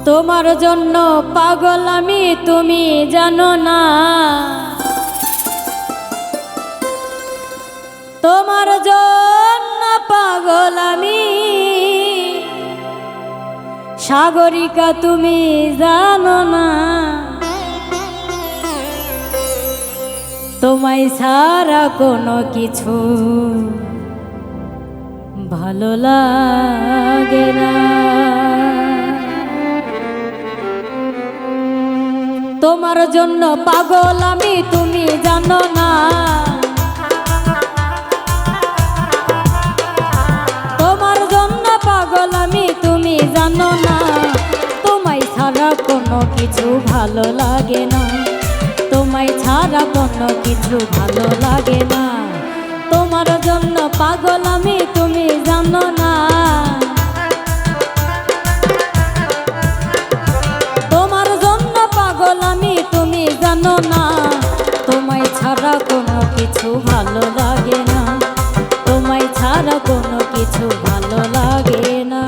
তোমার জন্য পাগল আমি তুমি জানো না, তোমার জন্য পাগল আমি সাগরিকা তুমি জানো না, তোমায় ছাড়া কোনো কিছু ভালো লাগে না। তোমার জন্য পাগল আমি তুমি জানো না, তোমার জন্য পাগল আমি তুমি জানো না, তোমায় ছাড়া কোনো কিছু ভালো লাগে না, তোমায় ছাড়া কোনো কিছু ভালো লাগে না। তোমার জন্য পাগল আমি তুমি জানো না, তোমার জন্য পাগল আমি তুমি জানো না, তোমায় ছাড়া কোনো কিছু ভালো লাগে না, তোমায় ছাড়া কোনো কিছু ভালো লাগে না।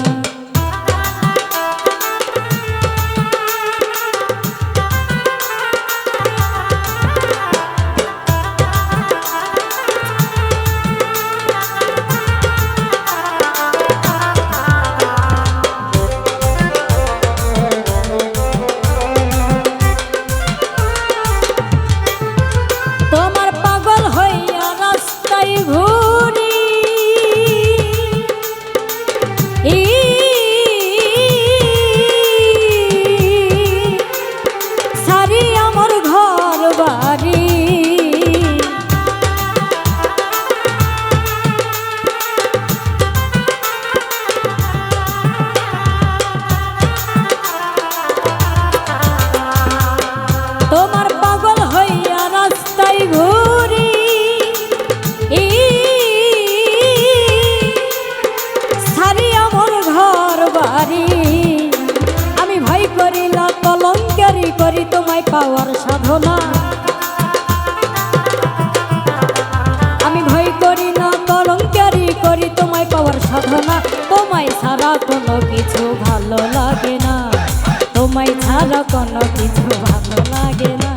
তোমার পাগল হইয়া রাস্তায় ঘুরি, সারি আমার ঘর বাড়ি, তোমার পাগল হইয়া রাস্তায় ঘুরি, সারি আমার ঘর বাড়ি। আমি ভয় করি না কলঙ্কারি করি তোমায় পাওয়ার সাধনা, আমি ভয় করি না কলঙ্কারি করি তোমায় পাওয়ার সাধনা। তোমায় ছাড়া কোনো কিছু ভালো লাগে না, তোমায় ছাড়া কোনো কিছু ভালো লাগে না।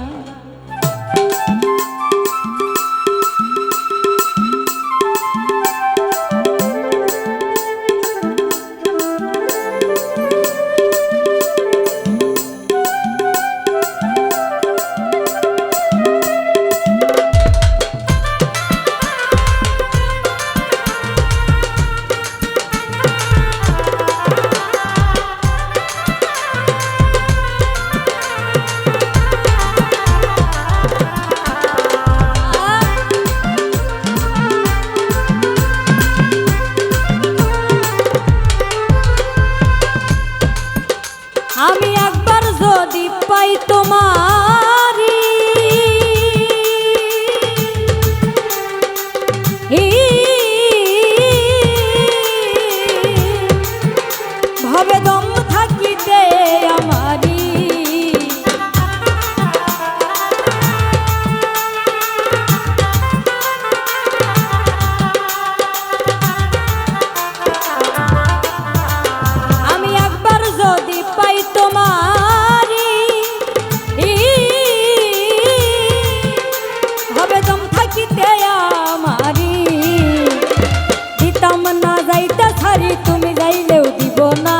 আমি একবার যদি পাই তোমারি, ভবে দম থাকিতে আমারি, আমি একবার যদি পাই তোমারি, হবে দম থাকিতে আমারি, দিতাম না যাইতে ছাড়ি তুমি যাইলেও দিব না,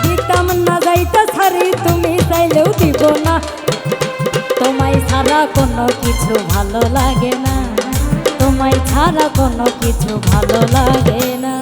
দিতাম না যাইতে ছাড়ি তুমি চাইলেও দিব না। তোমায় ছাড়া কোনো কিছু ভালো লাগে না, তোমায় ছাড়া কোনো কিছু ভালো লাগে না।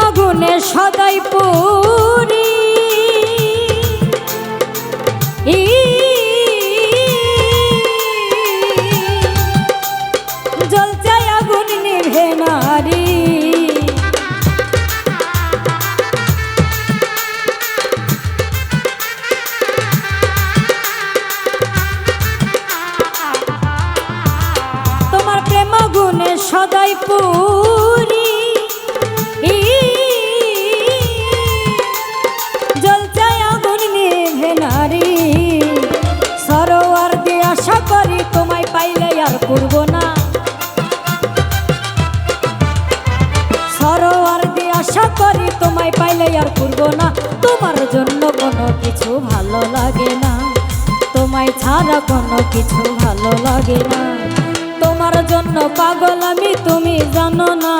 আগুনে সদাই পুরি জ্বলছে আগুন নিভে নারী। তোমার প্রেম আগুনে সদাই পুরি জ্বলছে আগুন নিভে নারী। সরোয়ার দিয়ে আশা করি তোমায় পাইলে আর করব না। সরোয়ার দিয়ে আশা করি তোমায় পাইলে আর করব না। তোমার জন্য কোনো কিছু ভালো লাগে না, তোমায় ছাড়া কোনো কিছু ভালো লাগে না। তোমার জন্য পাগল আমি তুমি জানো না।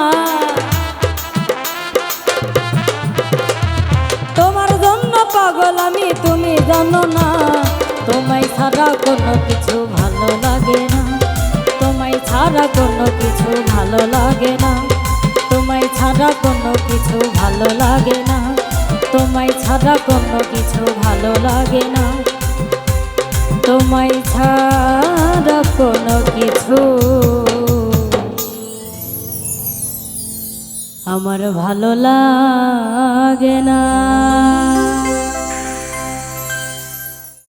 তোমার জন্য পাগল আমি তুমি জানো না। তোমায় ছাড়া কোনো কিছু ভালো লাগে না, তোমায় ছাড়া কোনো কিছু ভালো লাগে না। তোমায় ছাড়া কোনো কিছু ভালো লাগে না, তোমায় ছাড়া কোনো কিছু ভালো লাগে না। তোমায় ছাড়া কোনো কিছু আমার ভালো লাগে না।